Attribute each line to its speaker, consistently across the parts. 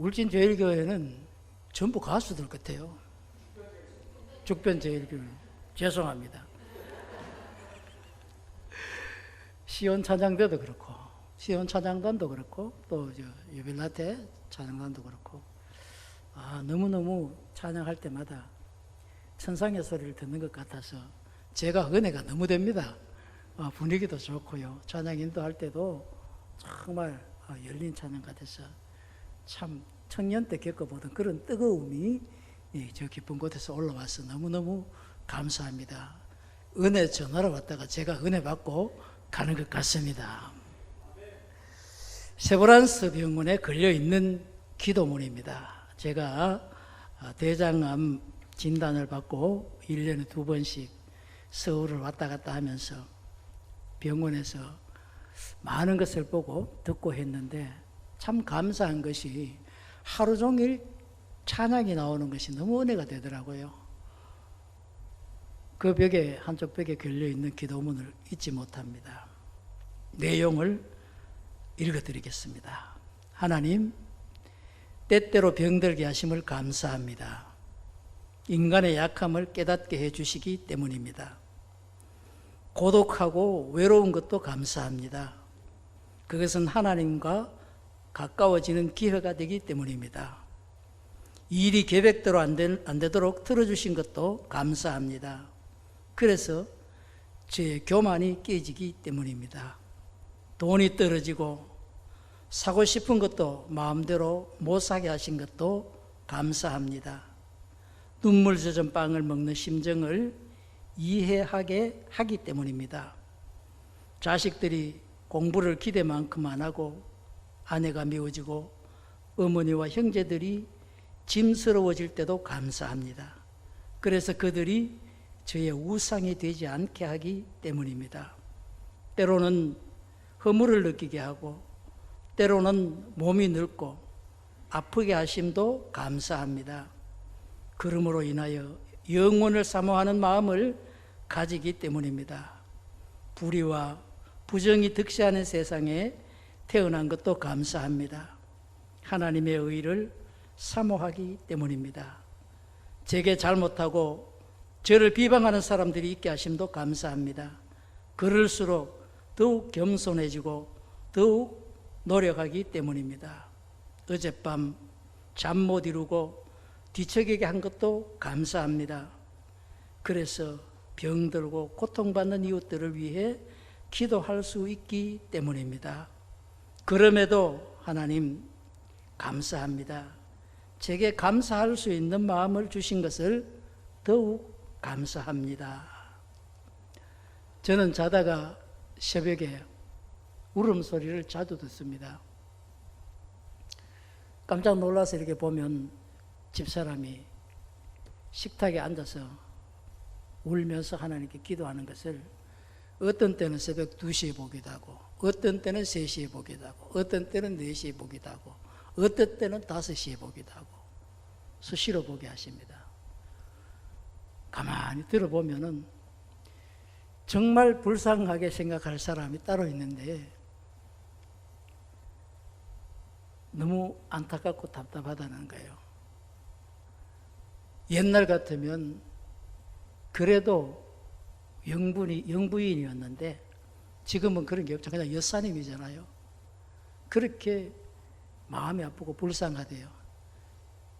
Speaker 1: 울진제일교회는 전부 가수들 같아요. 죽변제일교회. 죄송합니다. 시온 찬양대도 그렇고, 시온 찬양단도 그렇고, 또 유빌라테 찬양단도 그렇고, 너무너무 찬양할 때마다 천상의 소리를 듣는 것 같아서 제가 은혜가 너무 됩니다. 분위기도 좋고요. 찬양 인도할 때도 정말 열린 찬양 같아서 참 청년 때 겪어보던 그런 뜨거움이 저 깊은 곳에서 올라와서 너무너무 감사합니다. 은혜 전하러 왔다가 제가 은혜 받고 가는 것 같습니다. 세브란스 병원에 걸려있는 기도문입니다. 제가 대장암 진단을 받고 1년에 2번씩 서울을 왔다 갔다 하면서 병원에서 많은 것을 보고 듣고 했는데 참 감사한 것이 하루 종일 찬양이 나오는 것이 너무 은혜가 되더라고요. 그 벽에, 한쪽 벽에 걸려있는 기도문을 잊지 못합니다. 내용을 읽어드리겠습니다. 하나님, 때때로 병들게 하심을 감사합니다. 인간의 약함을 깨닫게 해주시기 때문입니다. 고독하고 외로운 것도 감사합니다. 그것은 하나님과 가까워지는 기회가 되기 때문입니다. 일이 계획대로 안 되도록 틀어주신 것도 감사합니다. 그래서 제 교만이 깨지기 때문입니다. 돈이 떨어지고 사고 싶은 것도 마음대로 못 사게 하신 것도 감사합니다. 눈물 젖은 빵을 먹는 심정을 이해하게 하기 때문입니다. 자식들이 공부를 기대만큼 안 하고 아내가 미워지고 어머니와 형제들이 짐스러워질 때도 감사합니다. 그래서 그들이 저의 우상이 되지 않게 하기 때문입니다. 때로는 허물을 느끼게 하고 때로는 몸이 늙고 아프게 하심도 감사합니다. 그러므로 인하여 영원을 사모하는 마음을 가지기 때문입니다. 불의와 부정이 득세하는 세상에 태어난 것도 감사합니다. 하나님의 의를 사모하기 때문입니다. 제게 잘못하고 저를 비방하는 사람들이 있게 하심도 감사합니다. 그럴수록 더욱 겸손해지고 더욱 노력하기 때문입니다. 어젯밤 잠 못 이루고 뒤척이게 한 것도 감사합니다. 그래서 병들고 고통받는 이웃들을 위해 기도할 수 있기 때문입니다. 그럼에도 하나님 감사합니다. 제게 감사할 수 있는 마음을 주신 것을 더욱 감사합니다. 저는 자다가 새벽에 울음소리를 자주 듣습니다. 깜짝 놀라서 이렇게 보면 집사람이 식탁에 앉아서 울면서 하나님께 기도하는 것을 어떤 때는 새벽 2시에 보기도 하고 어떤 때는 3시에 보기도 하고 어떤 때는 4시에 보기도 하고 어떤 때는 5시에 보기도 하고 수시로 보게 하십니다. 가만히 들어보면은 정말 불쌍하게 생각할 사람이 따로 있는데 너무 안타깝고 답답하다는 거예요. 옛날 같으면 그래도 영부인이었는데 지금은 그런 게 없죠. 그냥 여사님이잖아요. 그렇게 마음이 아프고 불쌍하대요.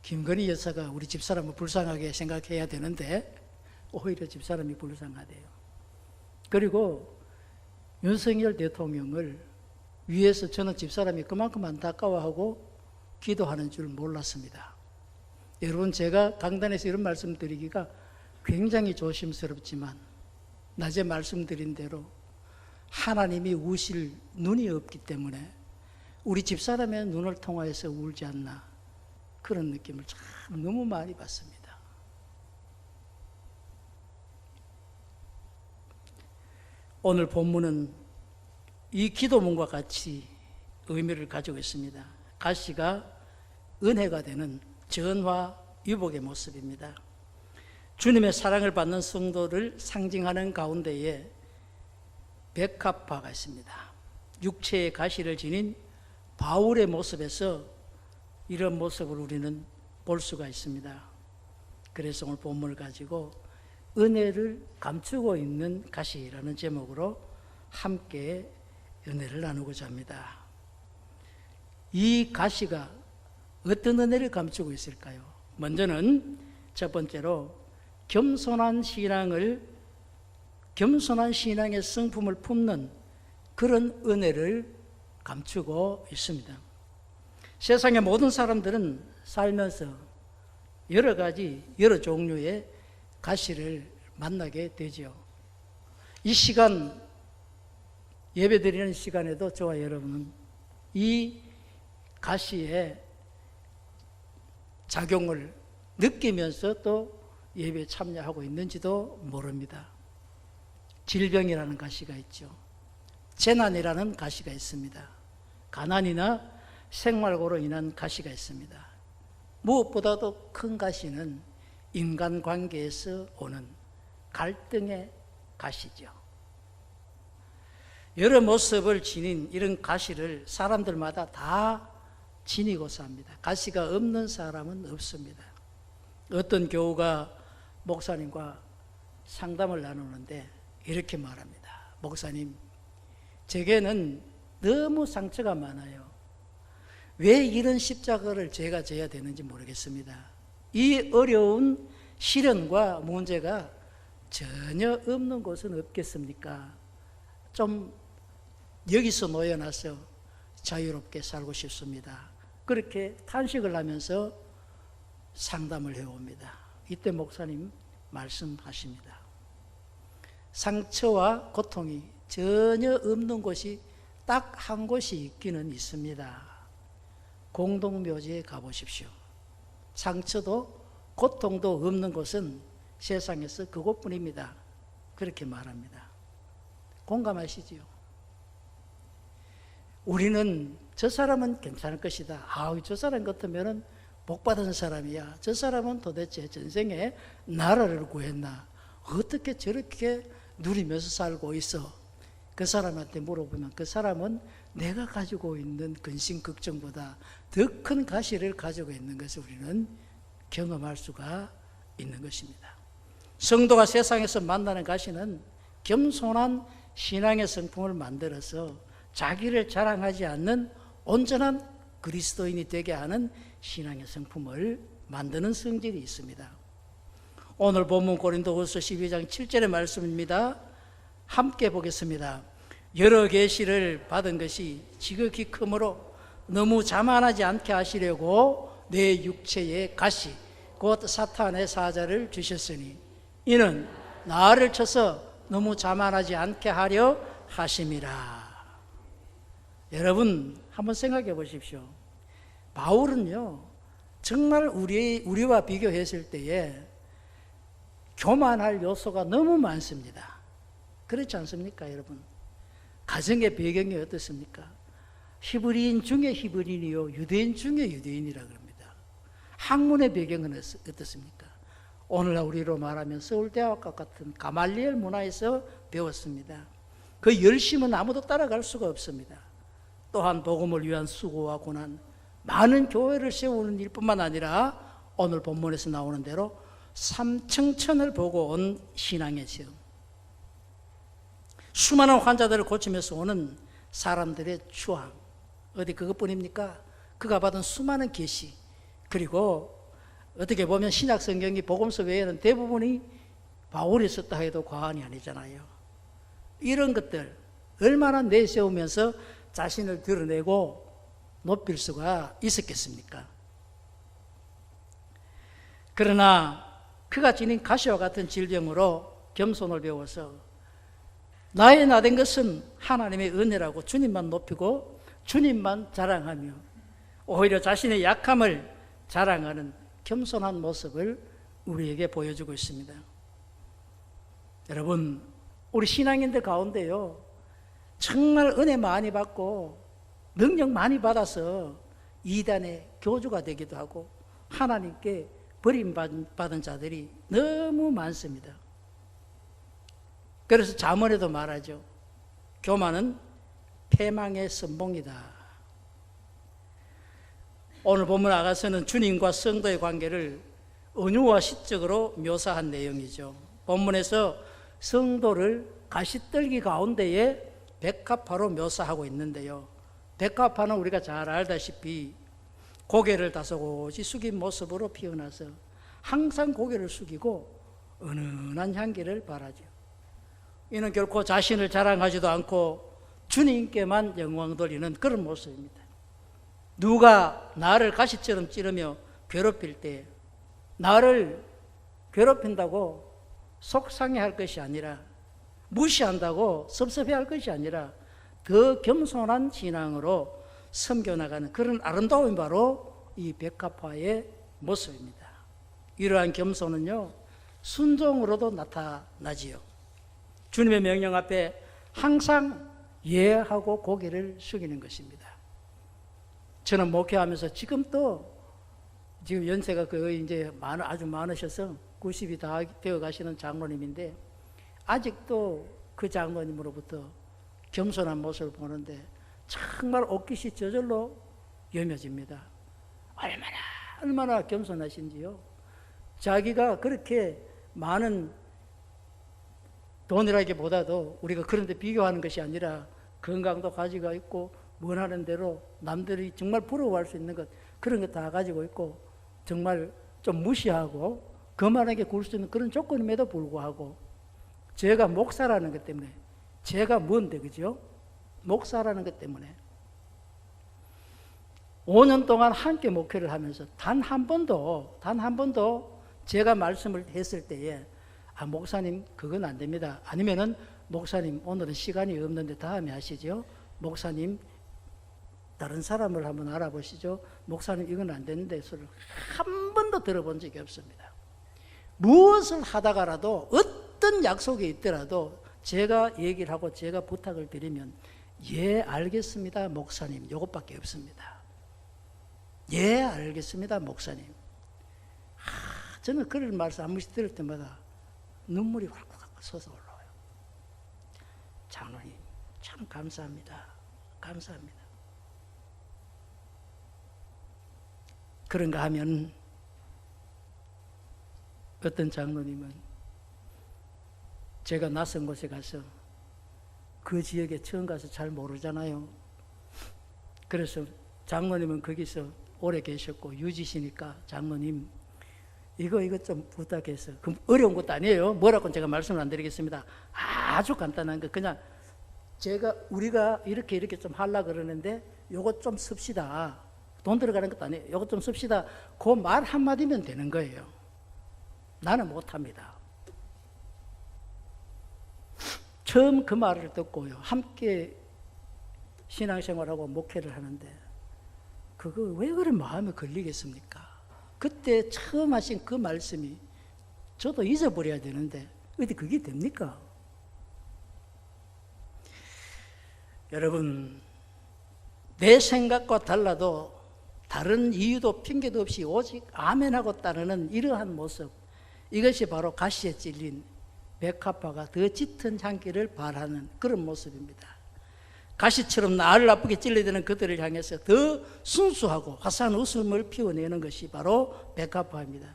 Speaker 1: 김건희 여사가 우리 집사람을 불쌍하게 생각해야 되는데 오히려 집사람이 불쌍하대요. 그리고 윤석열 대통령을 위해서 저는 집사람이 그만큼 안타까워하고 기도하는 줄 몰랐습니다. 여러분, 제가 강단에서 이런 말씀 드리기가 굉장히 조심스럽지만 낮에 말씀드린 대로 하나님이 우실 눈이 없기 때문에 우리 집사람의 눈을 통하여서 울지 않나 그런 느낌을 참 너무 많이 받습니다. 오늘 본문은 이 기도문과 같이 의미를 가지고 있습니다. 가시가 은혜가 되는 전화 유복의 모습입니다. 주님의 사랑을 받는 성도를 상징하는 가운데에 백합화가 있습니다. 육체의 가시를 지닌 바울의 모습에서 이런 모습을 우리는 볼 수가 있습니다. 그래서 오늘 본문을 가지고 은혜를 감추고 있는 가시라는 제목으로 함께 은혜를 나누고자 합니다. 이 가시가 어떤 은혜를 감추고 있을까요? 먼저는 첫 번째로 겸손한 신앙의 성품을 품는 그런 은혜를 감추고 있습니다. 세상의 모든 사람들은 살면서 여러 종류의 가시를 만나게 되죠. 이 시간, 예배드리는 시간에도 저와 여러분은 이 가시의 작용을 느끼면서 또 예배에 참여하고 있는지도 모릅니다. 질병이라는 가시가 있죠. 재난이라는 가시가 있습니다. 가난이나 생활고로 인한 가시가 있습니다. 무엇보다도 큰 가시는 인간관계에서 오는 갈등의 가시죠. 여러 모습을 지닌 이런 가시를 사람들마다 다 지니고 삽니다. 가시가 없는 사람은 없습니다. 어떤 교우가 목사님과 상담을 나누는데 이렇게 말합니다. 목사님, 제게는 너무 상처가 많아요. 왜 이런 십자가를 제가 져야 되는지 모르겠습니다. 이 어려운 시련과 문제가 전혀 없는 곳은 없겠습니까? 좀 여기서 놓여놔서 자유롭게 살고 싶습니다. 그렇게 탄식을 하면서 상담을 해옵니다. 이때 목사님 말씀하십니다. 상처와 고통이 전혀 없는 곳이 딱 한 곳이 있기는 있습니다. 공동묘지에 가보십시오. 상처도 고통도 없는 곳은 세상에서 그곳뿐입니다. 그렇게 말합니다. 공감하시지요? 우리는 저 사람은 괜찮을 것이다. 저 사람 같으면 복받은 사람이야. 저 사람은 도대체 전생에 나라를 구했나? 어떻게 저렇게 누리면서 살고 있어? 그 사람한테 물어보면 그 사람은 내가 가지고 있는 근심 걱정보다 더 큰 가시를 가지고 있는 것을 우리는 경험할 수가 있는 것입니다. 성도가 세상에서 만나는 가시는 겸손한 신앙의 성품을 만들어서 자기를 자랑하지 않는 온전한 그리스도인이 되게 하는 신앙의 성품을 만드는 성질이 있습니다. 오늘 본문 고린도후서 12장 7절의 말씀입니다. 함께 보겠습니다. 여러 계시를 받은 것이 지극히 크므로 너무 자만하지 않게 하시려고 내 육체의 가시 곧 사탄의 사자를 주셨으니 이는 나를 쳐서 너무 자만하지 않게 하려 하심이라. 여러분 한번 생각해 보십시오. 바울은요 정말 우리와 비교했을 때에 교만할 요소가 너무 많습니다. 그렇지 않습니까 여러분? 가정의 배경이 어떻습니까? 히브리인 중에 히브리인이요 유대인 중에 유대인이라 그럽니다. 학문의 배경은 어떻습니까? 오늘날 우리로 말하면 서울대학과 같은 가말리엘 문화에서 배웠습니다. 그 열심은 아무도 따라갈 수가 없습니다. 또한 복음을 위한 수고와 고난, 많은 교회를 세우는 일뿐만 아니라 오늘 본문에서 나오는 대로 삼청천을 보고 온 신앙의 시험, 수많은 환자들을 고치면서 오는 사람들의 추앙, 어디 그것뿐입니까? 그가 받은 수많은 계시, 그리고 어떻게 보면 신약 성경이 복음서 외에는 대부분이 바울이 썼다 해도 과언이 아니잖아요. 이런 것들 얼마나 내세우면서 자신을 드러내고 높일 수가 있었겠습니까? 그러나 그가 지닌 가시와 같은 질병으로 겸손을 배워서 나의 나된 것은 하나님의 은혜라고 주님만 높이고 주님만 자랑하며 오히려 자신의 약함을 자랑하는 겸손한 모습을 우리에게 보여주고 있습니다. 여러분, 우리 신앙인들 가운데요 정말 은혜 많이 받고 능력 많이 받아서 이단의 교주가 되기도 하고 하나님께 버림받은 자들이 너무 많습니다. 그래서 잠언에도 말하죠. 교만은 패망의 선봉이다. 오늘 본문 아가서는 주님과 성도의 관계를 은유와 시적으로 묘사한 내용이죠. 본문에서 성도를 가시떨기 가운데에 백합화로 묘사하고 있는데요. 백합화는 우리가 잘 알다시피 고개를 다소곳이 숙인 모습으로 피어나서 항상 고개를 숙이고 은은한 향기를 발하죠. 이는 결코 자신을 자랑하지도 않고 주님께만 영광 돌리는 그런 모습입니다. 누가 나를 가시처럼 찌르며 괴롭힐 때 나를 괴롭힌다고 속상해할 것이 아니라, 무시한다고 섭섭해할 것이 아니라 더 겸손한 신앙으로 섬겨나가는 그런 아름다움이 바로 이 백합화의 모습입니다. 이러한 겸손은요, 순종으로도 나타나지요. 주님의 명령 앞에 항상 예하고 고개를 숙이는 것입니다. 저는 목회하면서 지금 연세가 거의 이제 아주 많으셔서 90이 다 되어 가시는 장로님인데, 아직도 그 장로님으로부터 겸손한 모습을 보는데 정말 옷깃이 저절로 여며집니다. 얼마나 겸손하신지요. 자기가 그렇게 많은 돈이라기보다도 우리가 그런 데 비교하는 것이 아니라 건강도 가지고 있고 원하는 대로 남들이 정말 부러워할 수 있는 것, 그런 것 다 가지고 있고 정말 좀 무시하고 거만하게 굴 수 있는 그런 조건임에도 불구하고 제가 목사라는 것 때문에, 제가 뭔데, 그죠? 목사라는 것 때문에 5년 동안 함께 목회를 하면서 단 한 번도 제가 말씀을 했을 때에 목사님 그건 안 됩니다, 아니면은 목사님 오늘은 시간이 없는데 다음에 하시죠, 목사님 다른 사람을 한번 알아보시죠, 목사님 이건 안 되는데 소리를 한 번도 들어본 적이 없습니다. 무엇을 하다가라도 어떤 약속이 있더라도 제가 얘기를 하고 제가 부탁을 드리면 예 알겠습니다 목사님, 이것밖에 없습니다. 예 알겠습니다 목사님. 저는 그런 말씀 한 번씩 들을 때마다 눈물이 활짝 솟아 올라와요. 장로님 참 감사합니다. 감사합니다. 그런가 하면 어떤 장로님은 제가 낯선 곳에 가서 그 지역에 처음 가서 잘 모르잖아요. 그래서 장로님은 거기서 오래 계셨고 유지시니까 장로님 이거 좀 부탁해서, 그럼 어려운 것도 아니에요. 뭐라고 제가 말씀을 안 드리겠습니다. 아주 간단한 거, 그냥 우리가 이렇게 좀 하려고 그러는데 요거 좀 씁시다. 돈 들어가는 것도 아니에요. 요거 좀 씁시다. 그 말 한마디면 되는 거예요. 나는 못합니다. 처음 그 말을 듣고요, 함께 신앙생활하고 목회를 하는데 그거 왜 그런 마음에 걸리겠습니까? 그때 처음 하신 그 말씀이 저도 잊어버려야 되는데 어디 그게 됩니까? 여러분, 내 생각과 달라도 다른 이유도 핑계도 없이 오직 아멘하고 따르는 이러한 모습, 이것이 바로 가시에 찔린 백합화가 더 짙은 향기를 발하는 그런 모습입니다. 가시처럼 나를 아프게 찔러대는 그들을 향해서 더 순수하고 화사한 웃음을 피워내는 것이 바로 백합화입니다.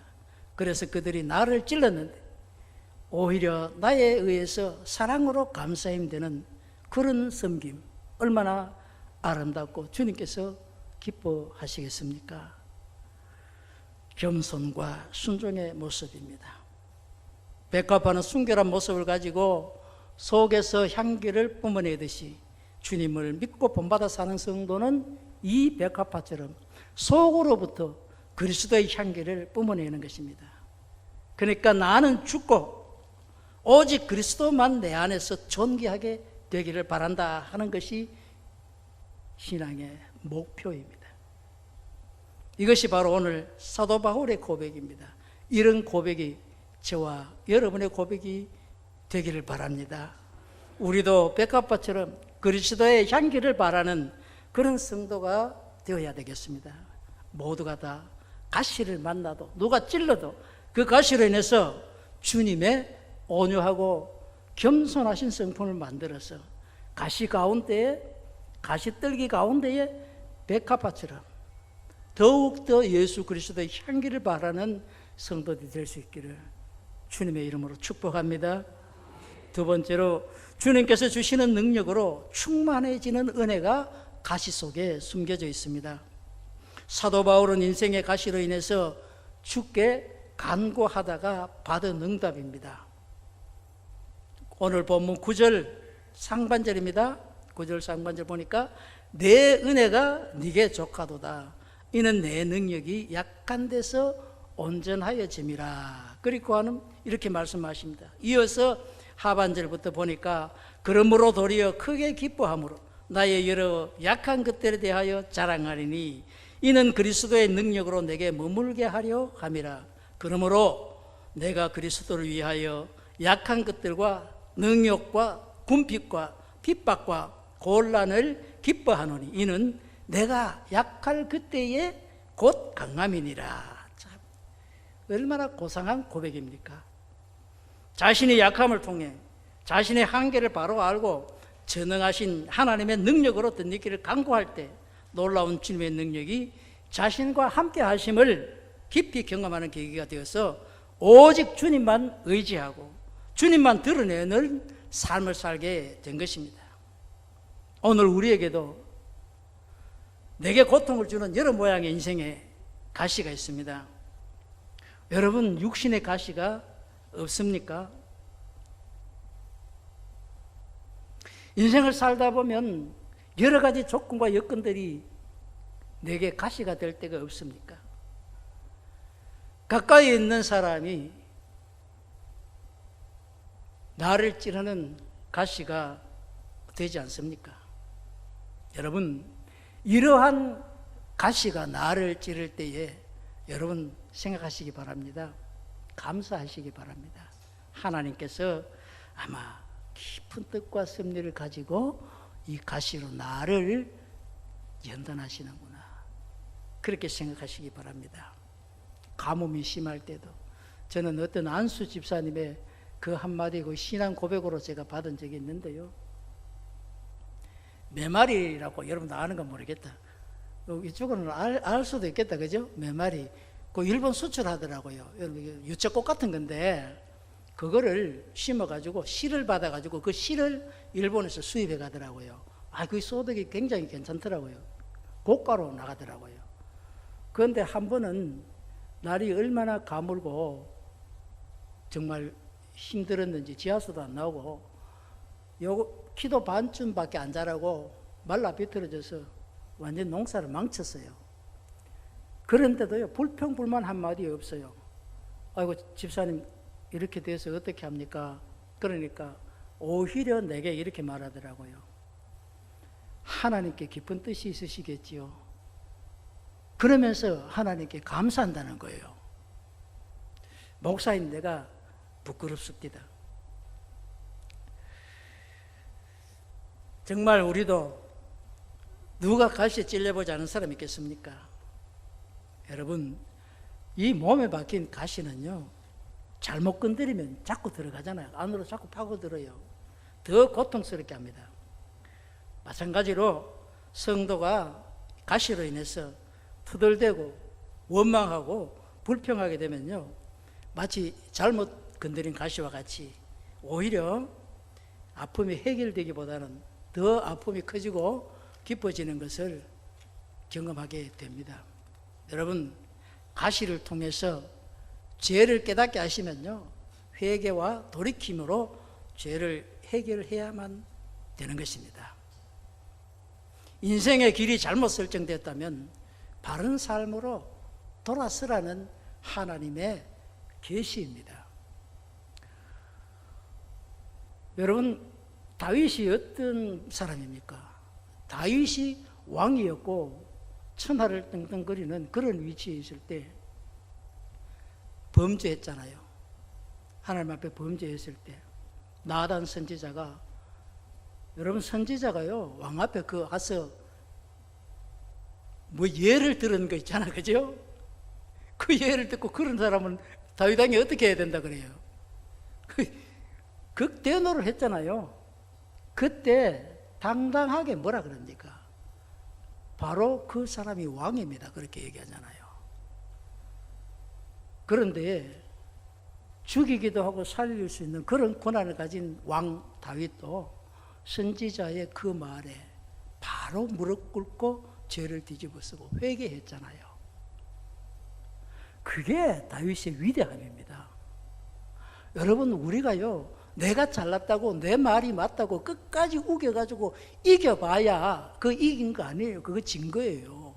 Speaker 1: 그래서 그들이 나를 찔렀는데 오히려 나에 의해서 사랑으로 감사힘되는 그런 섬김, 얼마나 아름답고 주님께서 기뻐하시겠습니까? 겸손과 순종의 모습입니다. 백합화는 순결한 모습을 가지고 속에서 향기를 뿜어내듯이 주님을 믿고 본받아 사는 성도는 이 백합화처럼 속으로부터 그리스도의 향기를 뿜어내는 것입니다. 그러니까 나는 죽고 오직 그리스도만 내 안에서 존귀하게 되기를 바란다 하는 것이 신앙의 목표입니다. 이것이 바로 오늘 사도 바울의 고백입니다. 이런 고백이 저와 여러분의 고백이 되기를 바랍니다. 우리도 백합화처럼 그리스도의 향기를 바라는 그런 성도가 되어야 되겠습니다. 모두가 다 가시를 만나도, 누가 찔러도 그 가시로 인해서 주님의 온유하고 겸손하신 성품을 만들어서 가시떨기 가운데에 백합화처럼 더욱더 예수 그리스도의 향기를 바라는 성도들이 될 수 있기를 주님의 이름으로 축복합니다. 두 번째로, 주님께서 주시는 능력으로 충만해지는 은혜가 가시 속에 숨겨져 있습니다. 사도 바울은 인생의 가시로 인해서 주께 간구하다가 받은 응답입니다. 오늘 본문 9절 상반절입니다. 9절 상반절 보니까 내 은혜가 네게 족하도다. 이는 내 능력이 약한 데서 온전하여짐이라. 그리고 하는 이렇게 말씀하십니다. 이어서 하반절부터 보니까 그러므로 도리어 크게 기뻐함으로 나의 여러 약한 것들에 대하여 자랑하리니 이는 그리스도의 능력으로 내게 머물게 하려 함이라. 그러므로 내가 그리스도를 위하여 약한 것들과 능욕과 궁핍과 핍박과 곤란을 기뻐하노니 이는 내가 약할 그때에 곧 강함이니라. 참, 얼마나 고상한 고백입니까? 자신의 약함을 통해 자신의 한계를 바로 알고 전능하신 하나님의 능력으로 덧입기를 간구할 때 놀라운 주님의 능력이 자신과 함께 하심을 깊이 경험하는 계기가 되어서 오직 주님만 의지하고 주님만 드러내는 삶을 살게 된 것입니다. 오늘 우리에게도 내게 고통을 주는 여러 모양의 인생의 가시가 있습니다. 여러분, 육신의 가시가 없습니까? 인생을 살다 보면 여러 가지 조건과 여건들이 내게 가시가 될 때가 없습니까? 가까이 있는 사람이 나를 찌르는 가시가 되지 않습니까? 여러분, 이러한 가시가 나를 찌를 때에 여러분 생각하시기 바랍니다. 감사하시기 바랍니다. 하나님께서 아마 깊은 뜻과 섭리를 가지고 이 가시로 나를 연단하시는구나, 그렇게 생각하시기 바랍니다. 가뭄이 심할 때도 저는 어떤 안수 집사님의 그 한마디 그 신앙 고백으로 제가 받은 적이 있는데요, 메마리라고 여러분 아는 건 모르겠다. 이쪽은 알 수도 있겠다, 그죠? 메마리. 그 일본 수출하더라고요. 유채꽃 같은 건데 그거를 심어가지고 씨를 받아가지고 그 씨를 일본에서 수입해 가더라고요. 그 소득이 굉장히 괜찮더라고요. 고가로 나가더라고요. 그런데 한 번은 날이 얼마나 가물고 정말 힘들었는지 지하수도 안 나오고 키도 반쯤밖에 안 자라고 말라 비틀어져서 완전 농사를 망쳤어요. 그런데도요, 불평불만 한마디 없어요. 아이고 집사님 이렇게 돼서 어떻게 합니까? 그러니까 오히려 내게 이렇게 말하더라고요. 하나님께 깊은 뜻이 있으시겠지요. 그러면서 하나님께 감사한다는 거예요. 목사인 내가 부끄럽습니다. 정말 우리도 누가 가시에 찔려보지 않은 사람이 있겠습니까? 여러분, 이 몸에 박힌 가시는요, 잘못 건드리면 자꾸 들어가잖아요. 안으로 자꾸 파고들어요. 더 고통스럽게 합니다. 마찬가지로 성도가 가시로 인해서 투덜대고 원망하고 불평하게 되면요, 마치 잘못 건드린 가시와 같이 오히려 아픔이 해결되기보다는 더 아픔이 커지고 깊어지는 것을 경험하게 됩니다. 여러분, 가시를 통해서 죄를 깨닫게 하시면요, 회개와 돌이킴으로 죄를 해결해야만 되는 것입니다. 인생의 길이 잘못 설정되었다면 바른 삶으로 돌아서라는 하나님의 계시입니다. 여러분, 다윗이 어떤 사람입니까? 다윗이 왕이었고 천하를 떵떵거리는 그런 위치에 있을 때 범죄했잖아요. 하나님 앞에 범죄했을 때 나단 선지자가, 여러분 선지자가요, 왕 앞에 그 가서 뭐 예를 들은 거 있잖아, 그죠? 그 예를 듣고 그런 사람은 다윗 왕이 어떻게 해야 된다 그래요? 극대노를 했잖아요. 그때 당당하게 뭐라 그럽니까? 바로 그 사람이 왕입니다. 그렇게 얘기하잖아요. 그런데 죽이기도 하고 살릴 수 있는 그런 권한을 가진 왕 다윗도 선지자의 그 말에 바로 무릎 꿇고 죄를 뒤집어쓰고 회개했잖아요. 그게 다윗의 위대함입니다. 여러분, 우리가요, 내가 잘났다고 내 말이 맞다고 끝까지 우겨가지고 이겨봐야 그 이긴 거 아니에요. 그거 진 거예요.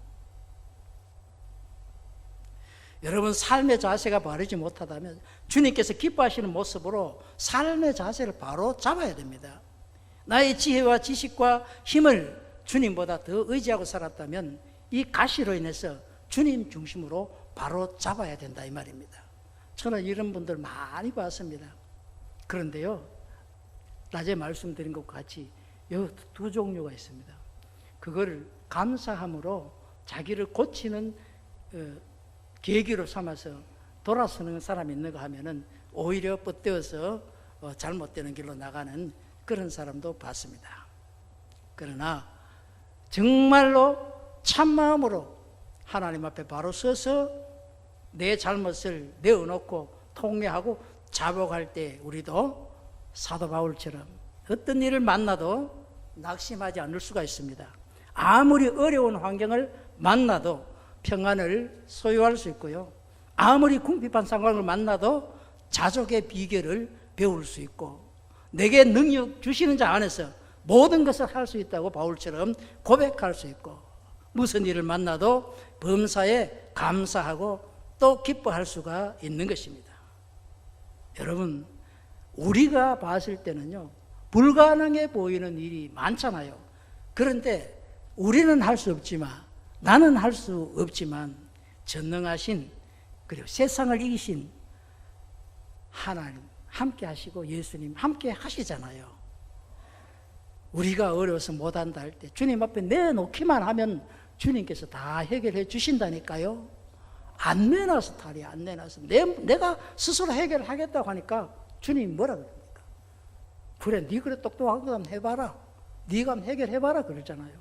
Speaker 1: 여러분, 삶의 자세가 바르지 못하다면 주님께서 기뻐하시는 모습으로 삶의 자세를 바로 잡아야 됩니다. 나의 지혜와 지식과 힘을 주님보다 더 의지하고 살았다면 이 가시로 인해서 주님 중심으로 바로 잡아야 된다 이 말입니다. 저는 이런 분들 많이 봤습니다. 그런데요, 낮에 말씀드린 것과 같이 여기 두 종류가 있습니다. 그걸 감사함으로 자기를 고치는 계기로 삼아서 돌아서는 사람이 있는가 하면은 오히려 뻗대어서 잘못되는 길로 나가는 그런 사람도 봤습니다. 그러나 정말로 참마음으로 하나님 앞에 바로 서서 내 잘못을 내어놓고 통회하고 자복할 때 우리도 사도 바울처럼 어떤 일을 만나도 낙심하지 않을 수가 있습니다. 아무리 어려운 환경을 만나도 평안을 소유할 수 있고요. 아무리 궁핍한 상황을 만나도 자족의 비결을 배울 수 있고 내게 능력 주시는 자 안에서 모든 것을 할 수 있다고 바울처럼 고백할 수 있고 무슨 일을 만나도 범사에 감사하고 또 기뻐할 수가 있는 것입니다. 여러분, 우리가 봤을 때는요, 불가능해 보이는 일이 많잖아요. 그런데 우리는 할 수 없지만, 나는 할 수 없지만 전능하신 그리고 세상을 이기신 하나님 함께 하시고 예수님 함께 하시잖아요. 우리가 어려워서 못한다 할 때 주님 앞에 내놓기만 하면 주님께서 다 해결해 주신다니까요. 안 내놔서 탈이 안 내놔서 내가 스스로 해결하겠다고 하니까 주님이 뭐라 그럽니까? 그래, 네 그래 똑똑한 거 한번 해봐라, 네가 한번 해결해봐라 그러잖아요.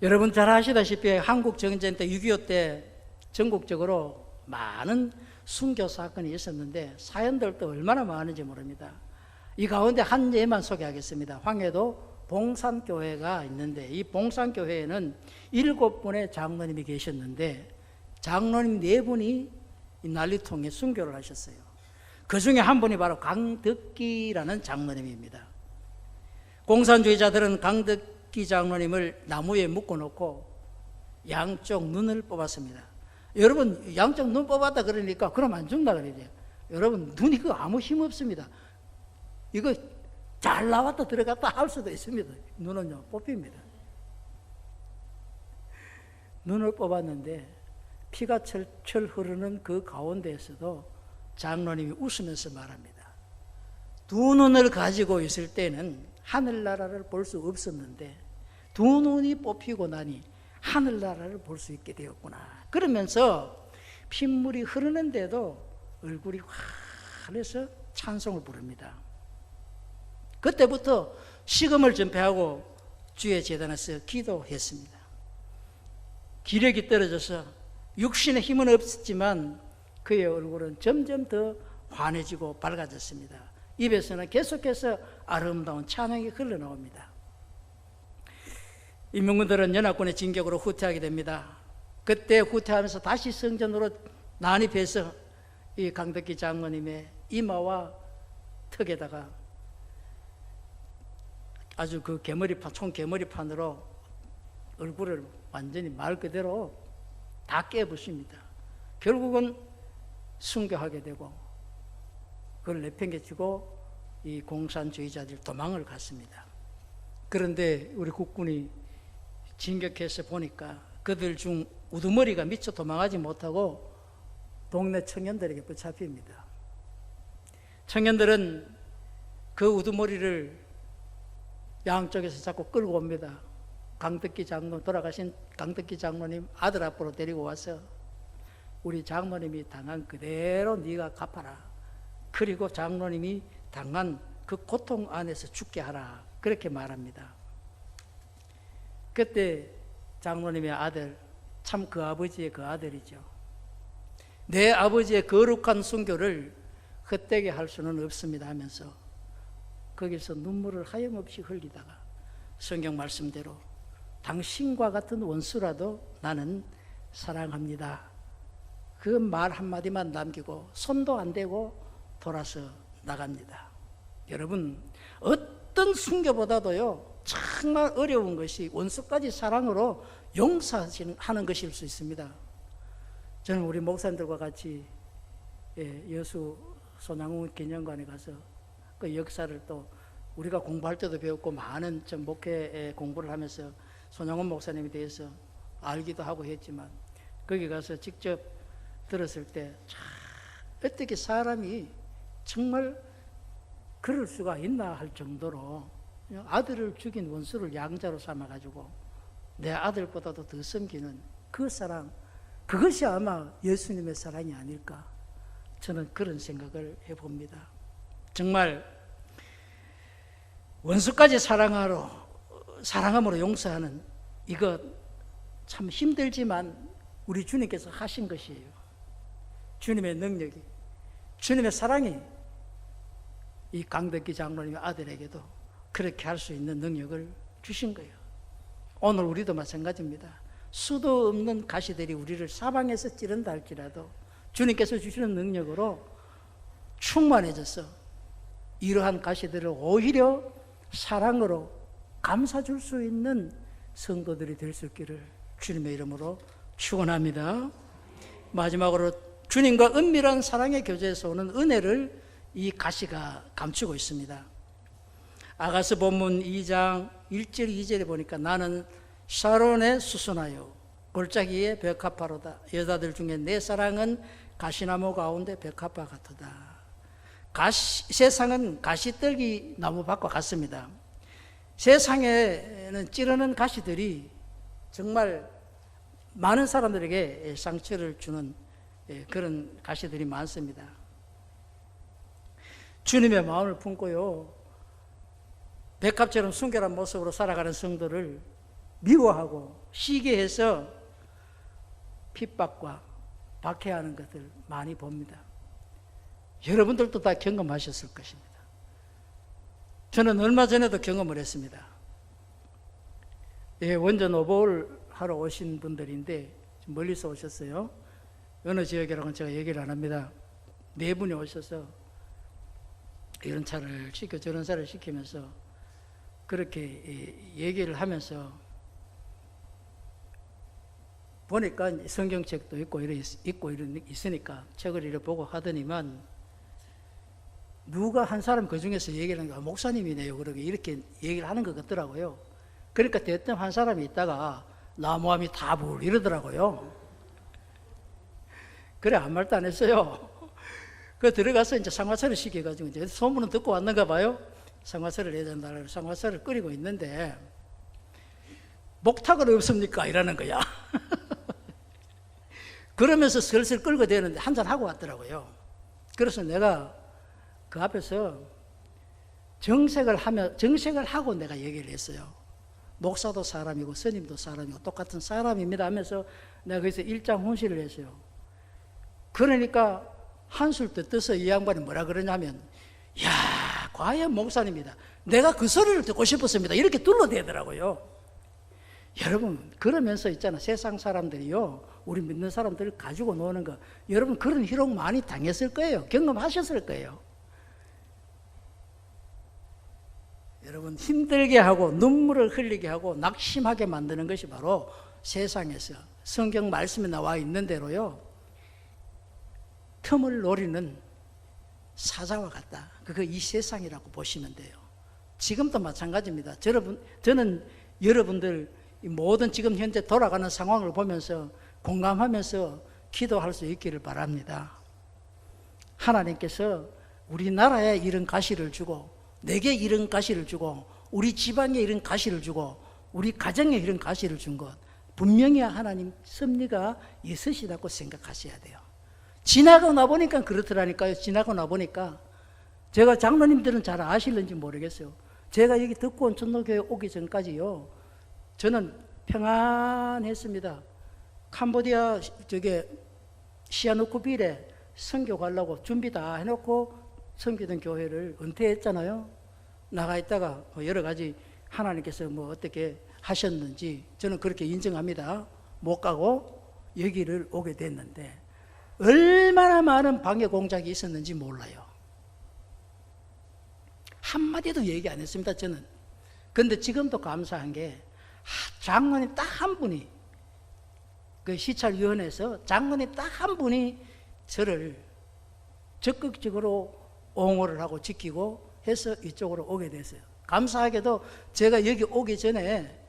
Speaker 1: 여러분 잘 아시다시피 한국 정전 때 6.25 때 전국적으로 많은 순교 사건이 있었는데 사연들도 얼마나 많은지 모릅니다. 이 가운데 한 예만 소개하겠습니다. 황해도 봉산교회가 있는데 이 봉산교회에는 7분의 장로님이 계셨는데 장로님 4분이 이 난리통에 순교를 하셨어요. 그 중에 한 분이 바로 강덕기라는 장로님입니다. 공산주의자들은 강덕기 장로님을 나무에 묶어놓고 양쪽 눈을 뽑았습니다. 여러분, 양쪽 눈 뽑았다 그러니까 그럼 안 죽나 그러죠. 여러분, 눈이 그 아무 힘 없습니다. 이거 잘 나왔다 들어갔다 할 수도 있습니다. 눈은요 뽑힙니다. 눈을 뽑았는데 피가 철철 흐르는 그 가운데에서도 장로님이 웃으면서 말합니다. 두 눈을 가지고 있을 때는 하늘나라를 볼 수 없었는데 두 눈이 뽑히고 나니 하늘나라를 볼 수 있게 되었구나. 그러면서 핏물이 흐르는데도 얼굴이 환해서 찬송을 부릅니다. 그때부터 식음을 전폐하고 주의 제단에서 기도했습니다. 기력이 떨어져서 육신의 힘은 없었지만 그의 얼굴은 점점 더 환해지고 밝아졌습니다. 입에서는 계속해서 아름다운 찬양이 흘러나옵니다. 인민군들은 연합군의 진격으로 후퇴하게 됩니다. 그때 후퇴하면서 다시 성전으로 난입해서 이 강덕기 장로님의 이마와 턱에다가 아주 그 개머리판, 총 개머리판으로 얼굴을 완전히 말 그대로 다 깨부십니다. 결국은 순교하게 되고 그걸 내팽개치고 이 공산주의자들 도망을 갔습니다. 그런데 우리 국군이 진격해서 보니까 그들 중 우두머리가 미쳐 도망하지 못하고 동네 청년들에게 붙잡힙니다. 청년들은 그 우두머리를 양쪽에서 자꾸 끌고 옵니다. 강덕기 장로, 돌아가신 강덕기 장로님 아들 앞으로 데리고 와서 우리 장로님이 당한 그대로 네가 갚아라. 그리고 장로님이 당한 그 고통 안에서 죽게 하라. 그렇게 말합니다. 그때 장로님의 아들, 참 그 아버지의 그 아들이죠. 내 아버지의 거룩한 순교를 헛되게 할 수는 없습니다 하면서 거기서 눈물을 하염없이 흘리다가 성경 말씀대로 당신과 같은 원수라도 나는 사랑합니다. 그 말 한마디만 남기고 손도 안 대고 돌아서 나갑니다. 여러분, 어떤 순교보다도요 정말 어려운 것이 원수까지 사랑으로 용서하는 것일 수 있습니다. 저는 우리 목사님들과 같이 여수 손양훈 기념관에 가서 그 역사를 또 우리가 공부할 때도 배웠고 많은 목회 공부를 하면서 손양훈 목사님에 대해서 알기도 하고 했지만 거기 가서 직접 들었을 때 참 어떻게 사람이 정말 그럴 수가 있나 할 정도로 아들을 죽인 원수를 양자로 삼아가지고 내 아들보다도 더 섬기는 그 사랑, 그것이 아마 예수님의 사랑이 아닐까, 저는 그런 생각을 해봅니다. 정말 원수까지 사랑함으로 용서하는 이것 참 힘들지만 우리 주님께서 하신 것이에요. 주님의 능력이, 주님의 사랑이 이 강덕기 장로님의 아들에게도 그렇게 할 수 있는 능력을 주신 거예요. 오늘 우리도 마찬가지입니다. 수도 없는 가시들이 우리를 사방에서 찌른다 할지라도 주님께서 주시는 능력으로 충만해져서 이러한 가시들을 오히려 사랑으로 감싸줄 수 있는 성도들이 될 수 있기를 주님의 이름으로 축원합니다. 마지막으로 주님과 은밀한 사랑의 교제에서 오는 은혜를 이 가시가 감추고 있습니다. 아가서 본문 2장 1절 2절에 보니까 나는 샤론에 수선하여 골짜기에 벽화파로다. 여자들 중에 내 사랑은 가시나무 가운데 벽화파 같도다. 세상은 가시떨기 나무밭과 같습니다. 세상에는 찌르는 가시들이 정말 많은 사람들에게 상처를 주는 그런 가시들이 많습니다. 주님의 마음을 품고요 백합처럼 순결한 모습으로 살아가는 성도를 미워하고 시기해서 핍박과 박해하는 것을 많이 봅니다. 여러분들도 다 경험하셨을 것입니다. 저는 얼마 전에도 경험을 했습니다. 원전 오버홀 하러 오신 분들인데 멀리서 오셨어요. 어느 지역이라고는 제가 얘기를 안 합니다. 4분이 오셔서 이런 차를 시켜 저런 차를 시키면서 그렇게 얘기를 하면서 보니까 성경책도 있고 있으니까 책을 이렇게 보고 하더니만 누가 한 사람 그 중에서 얘기를 하는 게 목사님이네요. 그러게 이렇게 얘기를 하는 것 같더라고요. 그러니까 대뜸 한 사람이 있다가 나무함이 다불 이러더라고요. 그래 아무 말도 안 했어요. 그 들어가서 이제 상화차를 시켜가지고 이제 소문은 듣고 왔는가 봐요. 상화차를 해야 된다. 상화차를 끓이고 있는데 목탁은 없습니까? 이러는 거야. 그러면서 슬슬 끌고 대는데 한잔 하고 왔더라고요. 그래서 내가 그 앞에서 정색을 하고 내가 얘기를 했어요. 목사도 사람이고 스님도 사람이고 똑같은 사람입니다 하면서 내가 거기서 일장 훈시를 했어요. 그러니까 한술 떠서 이 양반이 뭐라 그러냐면 야 과연 목사님이다. 내가 그 소리를 듣고 싶었습니다. 이렇게 둘러대더라고요. 여러분 그러면서 있잖아 세상 사람들이요 우리 믿는 사람들을 가지고 노는 거 여러분 그런 희롱 많이 당했을 거예요. 경험하셨을 거예요. 여러분 힘들게 하고 눈물을 흘리게 하고 낙심하게 만드는 것이 바로 세상에서 성경 말씀에 나와 있는 대로요 틈을 노리는 사자와 같다. 그거 이 세상이라고 보시면 돼요. 지금도 마찬가지입니다. 저는 여러분들 모든 지금 현재 돌아가는 상황을 보면서 공감하면서 기도할 수 있기를 바랍니다. 하나님께서 우리나라에 이런 가시를 주고 내게 이런 가시를 주고 우리 지방에 이런 가시를 주고 우리 가정에 이런 가시를 준 것 분명히 하나님 섭리가 있으시다고 생각하셔야 돼요. 지나고 나보니까 그렇더라니까요. 지나고 나보니까 제가 장로님들은 잘 아실는지 모르겠어요. 제가 여기 듣고 온 전도교회 오기 전까지요 저는 평안했습니다. 캄보디아 시아누쿠빌에 선교 가려고 준비 다 해놓고 섬기던 교회를 은퇴했잖아요. 나가 있다가 여러 가지 하나님께서 어떻게 하셨는지 저는 그렇게 인정합니다. 못 가고 여기를 오게 됐는데 얼마나 많은 방해 공작이 있었는지 몰라요. 한마디도 얘기 안 했습니다, 저는. 근데 지금도 감사한 게 장로님 딱 한 분이, 그 시찰위원회에서 장로님 딱 한 분이 저를 적극적으로 옹호를 하고 지키고 해서 이쪽으로 오게 됐어요. 감사하게도 제가 여기 오기 전에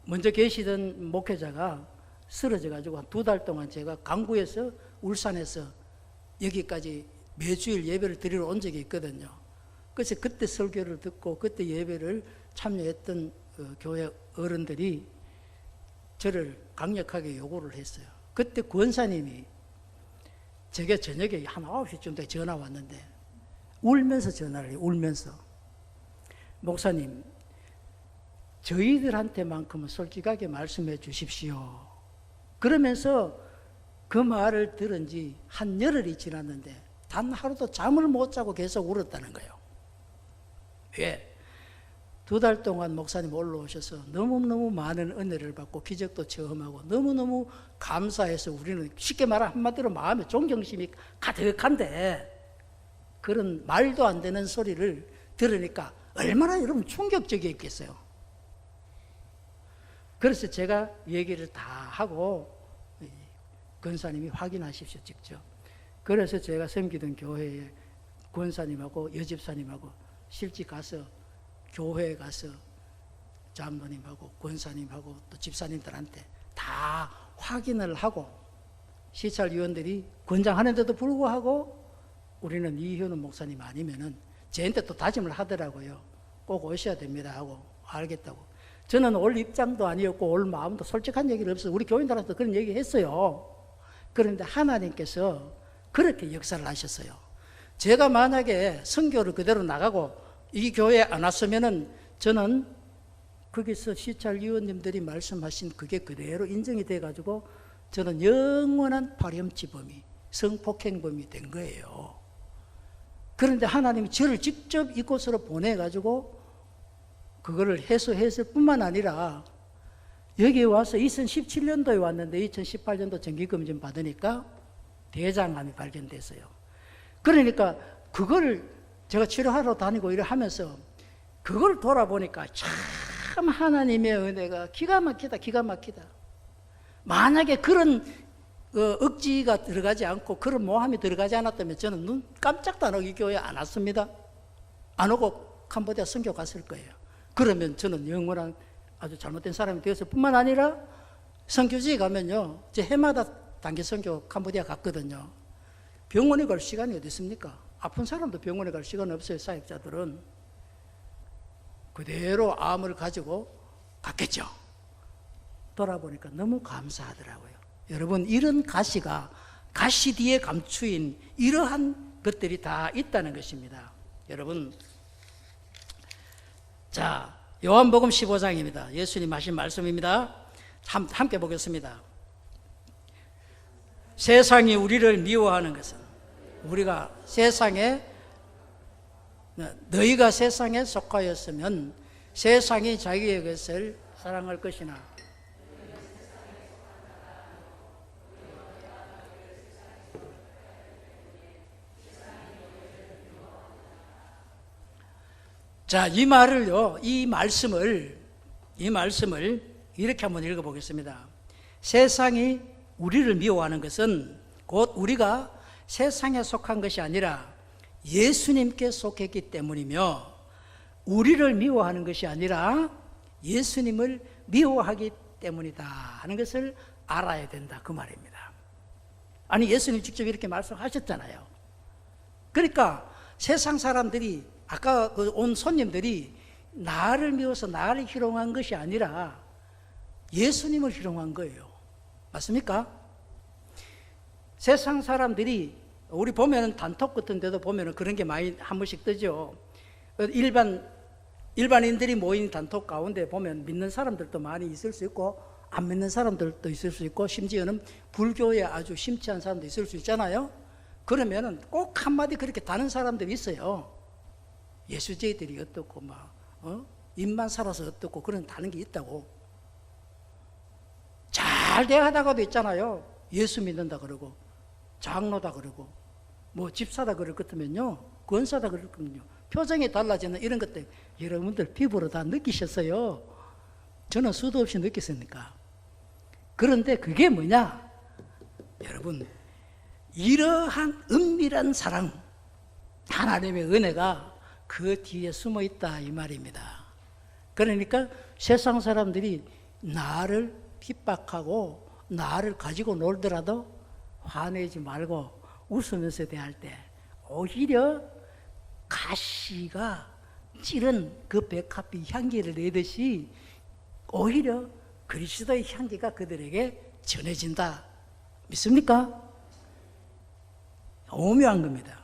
Speaker 1: 먼저 계시던 목회자가 쓰러져 가지고 한 2달 동안 제가 강구에서 울산에서 여기까지 매주일 예배를 드리러 온 적이 있거든요. 그래서 그때 설교를 듣고 그때 예배를 참여했던 교회 어른들이 저를 강력하게 요구를 했어요. 그때 권사님이 제게 저녁에 한 9시쯤 전화 왔는데 울면서 전화를 해요. 울면서. 목사님, 저희들한테만큼은 솔직하게 말씀해 주십시오. 그러면서 그 말을 들은 지 한 열흘이 지났는데 단 하루도 잠을 못 자고 계속 울었다는 거예요. 왜? 2달 동안 목사님 올라오셔서 너무너무 많은 은혜를 받고 기적도 체험하고 너무너무 감사해서 우리는 쉽게 말하면 한마디로 마음에 존경심이 가득한데 그런 말도 안 되는 소리를 들으니까 얼마나 여러분 충격적이었겠어요. 그래서 제가 얘기를 다 하고 권사님이 확인하십시오, 직접. 그래서 제가 섬기던 교회에 권사님하고 여집사님하고 실제 가서 교회에 가서 장로님하고 권사님하고 또 집사님들한테 다 확인을 하고 시찰위원들이 권장하는데도 불구하고 우리는 이현우 목사님 아니면은 저한테 또 다짐을 하더라고요. 꼭 오셔야 됩니다 하고 알겠다고. 저는 올 입장도 아니었고 올 마음도 솔직한 얘기를 없어서 우리 교인들한테 그런 얘기 했어요. 그런데 하나님께서 그렇게 역사를 하셨어요. 제가 만약에 선교를 그대로 나가고 이 교회에 안 왔으면은 저는 거기서 시찰위원님들이 말씀하신 그게 그대로 인정이 돼가지고 저는 영원한 파렴치범이, 성폭행범이 된 거예요. 그런데 하나님이 저를 직접 이곳으로 보내가지고 그거를 해소했을 뿐만 아니라 여기 와서 2017년도에 왔는데 2018년도 정기검진 받으니까 대장암이 발견됐어요. 그러니까 그걸 제가 치료하러 다니고 이래 하면서 그걸 돌아보니까 참 하나님의 은혜가 기가 막히다, 기가 막히다. 만약에 그런 억지가 들어가지 않고 그런 모함이 들어가지 않았다면 저는 눈 깜짝도 안 하고 이 교회에 안 왔습니다. 안 오고 캄보디아 선교 갔을 거예요. 그러면 저는 영원한 아주 잘못된 사람이 되었을 뿐만 아니라 선교지에 가면요, 제 해마다 단기 선교 캄보디아 갔거든요. 병원에 갈 시간이 어디 있습니까? 아픈 사람도 병원에 갈 시간 없어요. 사역자들은 그대로 암을 가지고 갔겠죠. 돌아보니까 너무 감사하더라고요. 여러분, 이런 가시 뒤에 감추인 이러한 것들이 다 있다는 것입니다. 여러분, 자, 요한복음 15장입니다. 예수님 하신 말씀입니다. 함께 보겠습니다. 세상이 우리를 미워하는 것은 우리가 너희가 세상에 속하였으면 세상이 자기의 것을 사랑할 것이나 자, 이 말씀을 이렇게 한번 읽어보겠습니다. 세상이 우리를 미워하는 것은 곧 우리가 세상에 속한 것이 아니라 예수님께 속했기 때문이며 우리를 미워하는 것이 아니라 예수님을 미워하기 때문이다 하는 것을 알아야 된다, 그 말입니다. 아니, 예수님 직접 이렇게 말씀하셨잖아요. 그러니까 세상 사람들이, 아까 온 손님들이 나를 미워서 나를 희롱한 것이 아니라 예수님을 희롱한 거예요. 맞습니까? 세상 사람들이, 우리 보면은 단톡 같은 데도 보면은 그런 게 많이 한 번씩 뜨죠. 일반 일반인들이 모인 단톡 가운데 보면 믿는 사람들도 많이 있을 수 있고 안 믿는 사람들도 있을 수 있고 심지어는 불교에 아주 심취한 사람도 있을 수 있잖아요. 그러면은 꼭 한마디 그렇게 다는 사람들이 있어요. 예수제들이 어떻고 입만 살아서 어떻고 그런 다른 게 있다고. 잘 대하다가도 있잖아요. 예수 믿는다 그러고 장로다 그러고 뭐 집사다 그럴 것 같으면요, 권사다 그럴 거면요, 표정이 달라지는 이런 것들 여러분들 피부로 다 느끼셨어요. 저는 수도 없이 느꼈으니까. 그런데 그게 뭐냐? 여러분, 이러한 은밀한 사랑, 하나님의 은혜가 그 뒤에 숨어 있다 이 말입니다. 그러니까 세상 사람들이 나를 핍박하고 나를 가지고 놀더라도 화내지 말고 웃으면서 대할 때 오히려 가시가 찌른 그 백합이 향기를 내듯이 오히려 그리스도의 향기가 그들에게 전해진다. 믿습니까? 오묘한 겁니다.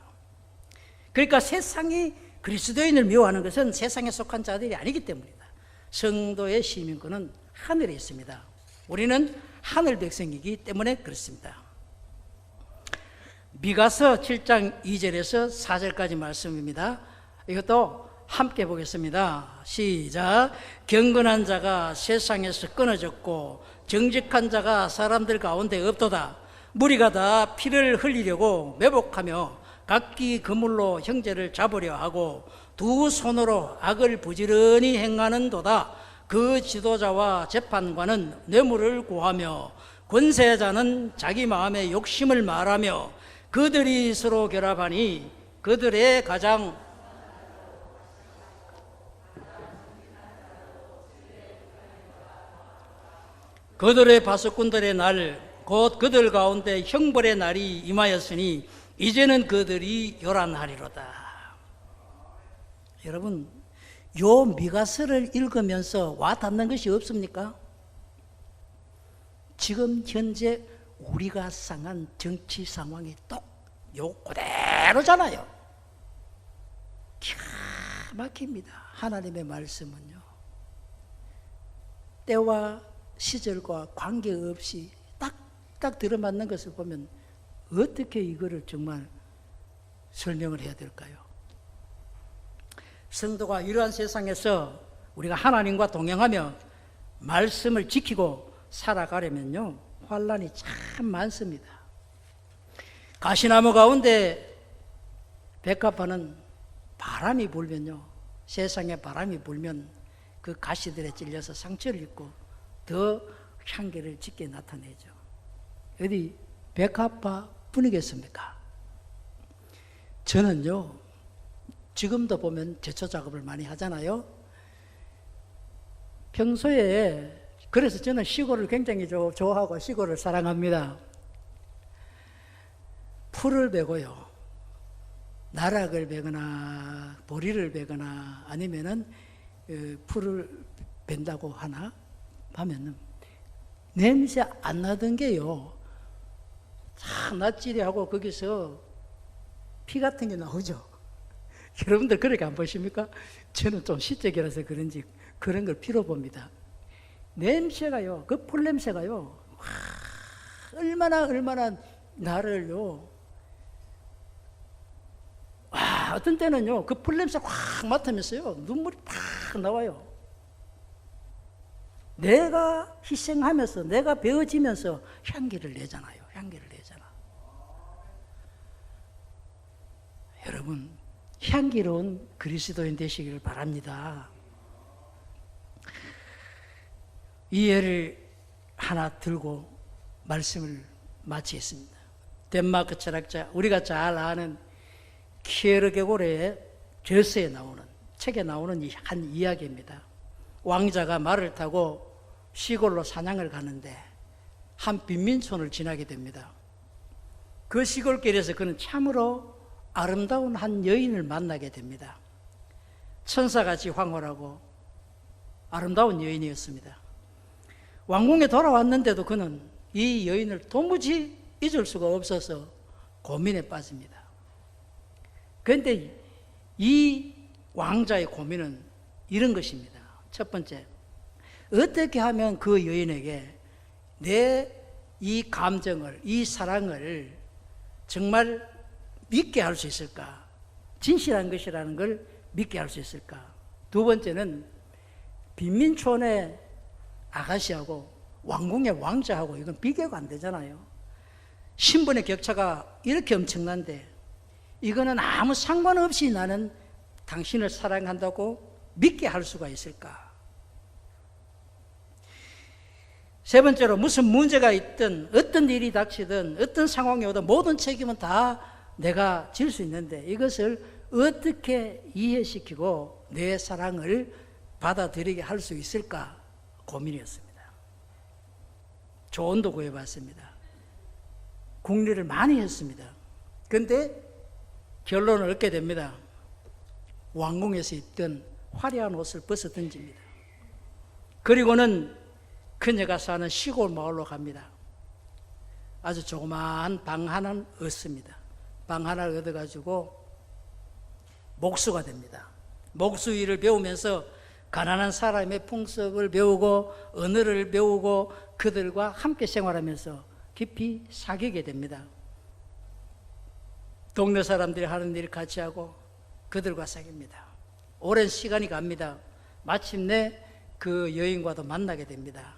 Speaker 1: 그러니까 세상이 그리스도인을 미워하는 것은 세상에 속한 자들이 아니기 때문이다. 성도의 시민권은 하늘에 있습니다. 우리는 하늘 백성이기 때문에 그렇습니다. 미가서 7장 2절에서 4절까지 말씀입니다. 이것도 함께 보겠습니다. 시작. 경건한 자가 세상에서 끊어졌고 정직한 자가 사람들 가운데 없도다. 무리가 다 피를 흘리려고 매복하며 각기 그물로 형제를 잡으려 하고 두 손으로 악을 부지런히 행하는도다. 그 지도자와 재판관은 뇌물을 구하며 권세자는 자기 마음의 욕심을 말하며 그들이 서로 결합하니 그들의 가장 그들의 바수꾼들의 날 곧 그들 가운데 형벌의 날이 임하였으니 이제는 그들이 요란하리로다. 여러분, 요 미가서를 읽으면서 와닿는 것이 없습니까? 지금 현재 우리가 상한 정치 상황이 똑 요 그대로잖아요. 기가 막힙니다. 하나님의 말씀은요, 때와 시절과 관계없이 딱딱 들어맞는 것을 보면 어떻게 이거를 정말 설명을 해야 될까요? 성도가 이러한 세상에서 우리가 하나님과 동행하며 말씀을 지키고 살아가려면요, 환난이 참 많습니다. 가시나무 가운데 백합화는 바람이 불면요, 세상에 바람이 불면 그 가시들에 찔려서 상처를 입고 더 향기를 짙게 나타내죠. 어디 백합화 뿐이겠습니까? 저는요, 지금도 보면 제초 작업을 많이 하잖아요. 평소에, 그래서 저는 시골을 굉장히 좋아하고 시골을 사랑합니다. 풀을 베고요, 나락을 베거나 보리를 베거나 아니면은 풀을 벤다고 하나 하면은 냄새 안 나던 게요, 참 낯질이하고 거기서 피 같은 게 나오죠. 여러분들 그렇게 안 보십니까? 저는 좀 시적이라서 그런지 그런 걸 피로 봅니다. 냄새가요, 그 풀 냄새가요, 얼마나 나를요, 어떤 때는요, 그 풀 냄새 확 맡으면서요, 눈물이 팍 나와요. 내가 희생하면서, 내가 베어지면서 향기를 내잖아요. 향기를 내잖아. 여러분, 향기로운 그리스도인 되시기를 바랍니다. 이 예를 하나 들고 말씀을 마치겠습니다. 덴마크 철학자, 우리가 잘 아는 키에르게고르의 저서에 나오는, 책에 나오는 한 이야기입니다. 왕자가 말을 타고 시골로 사냥을 가는데 한 빈민촌을 지나게 됩니다. 그 시골길에서 그는 참으로 아름다운 한 여인을 만나게 됩니다. 천사같이 황홀하고 아름다운 여인이었습니다. 왕궁에 돌아왔는데도 그는 이 여인을 도무지 잊을 수가 없어서 고민에 빠집니다. 그런데 이 왕자의 고민은 이런 것입니다. 첫 번째, 어떻게 하면 그 여인에게 내 이 감정을, 이 사랑을 정말 믿게 할 수 있을까? 진실한 것이라는 걸 믿게 할 수 있을까? 두 번째는 빈민촌의 아가씨하고 왕궁의 왕자하고 이건 비교가 안 되잖아요. 신분의 격차가 이렇게 엄청난데 이거는 아무 상관없이 나는 당신을 사랑한다고 믿게 할 수가 있을까? 세 번째로, 무슨 문제가 있든 어떤 일이 닥치든 어떤 상황이 오든 모든 책임은 다 내가 질 수 있는데 이것을 어떻게 이해시키고 내 사랑을 받아들이게 할 수 있을까 고민이었습니다. 조언도 구해봤습니다. 궁리를 많이 했습니다. 그런데 결론을 얻게 됩니다. 왕궁에서 입던 화려한 옷을 벗어 던집니다. 그리고는 그녀가 사는 시골 마을로 갑니다. 아주 조그마한 방 하나를 얻습니다. 방 하나를 얻어가지고 목수가 됩니다. 목수 일을 배우면서 가난한 사람의 풍습을 배우고 언어를 배우고 그들과 함께 생활하면서 깊이 사귀게 됩니다. 동네 사람들이 하는 일을 같이 하고 그들과 사귑니다. 오랜 시간이 갑니다. 마침내 그 여인과도 만나게 됩니다.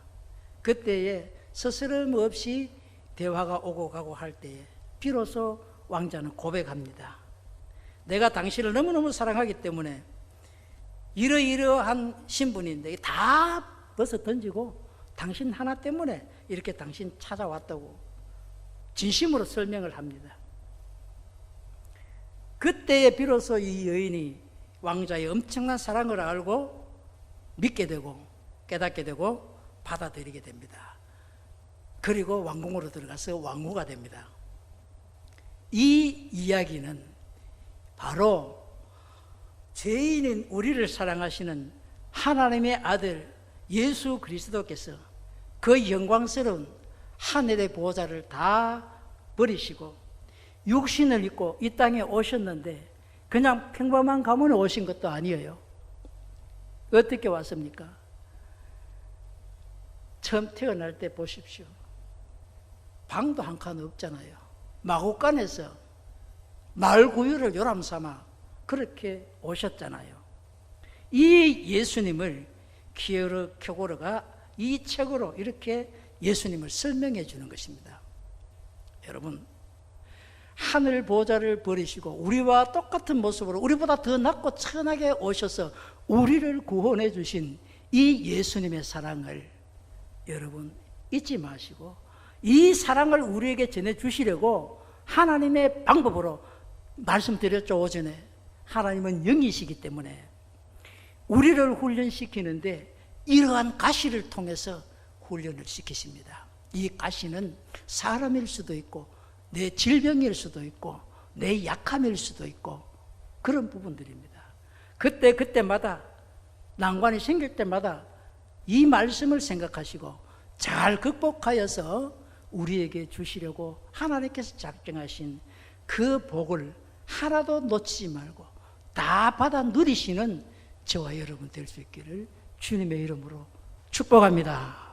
Speaker 1: 그때에 스스럼 없이 대화가 오고 가고 할 때에 비로소 왕자는 고백합니다. 내가 당신을 너무너무 사랑하기 때문에 이러이러한 신분인데 다 벗어 던지고 당신 하나 때문에 이렇게 당신 찾아왔다고 진심으로 설명을 합니다. 그때에 비로소 이 여인이 왕자의 엄청난 사랑을 알고 믿게 되고 깨닫게 되고 받아들이게 됩니다. 그리고 왕궁으로 들어가서 왕후가 됩니다. 이 이야기는 바로 죄인인 우리를 사랑하시는 하나님의 아들 예수 그리스도께서 그 영광스러운 하늘의 보호자를 다 버리시고 육신을 입고 이 땅에 오셨는데 그냥 평범한 가문에 오신 것도 아니에요. 어떻게 왔습니까? 처음 태어날 때 보십시오. 방도 한 칸 없잖아요. 마구간에서 말구유를 요람 삼아 그렇게 오셨잖아요. 이 예수님을 키에르 켜고르가 이 책으로 이렇게 예수님을 설명해 주는 것입니다. 여러분, 하늘 보좌를 버리시고 우리와 똑같은 모습으로 우리보다 더 낮고 천하게 오셔서 우리를 구원해 주신 이 예수님의 사랑을 여러분 잊지 마시고 이 사랑을 우리에게 전해주시려고 하나님의 방법으로 말씀드렸죠. 오전에 하나님은 영이시기 때문에 우리를 훈련시키는데 이러한 가시를 통해서 훈련을 시키십니다. 이 가시는 사람일 수도 있고 내 질병일 수도 있고 내 약함일 수도 있고 그런 부분들입니다. 그때마다 난관이 생길 때마다 이 말씀을 생각하시고 잘 극복하여서 우리에게 주시려고 하나님께서 작정하신 그 복을 하나도 놓치지 말고 다 받아 누리시는 저와 여러분 될 수 있기를 주님의 이름으로 축복합니다.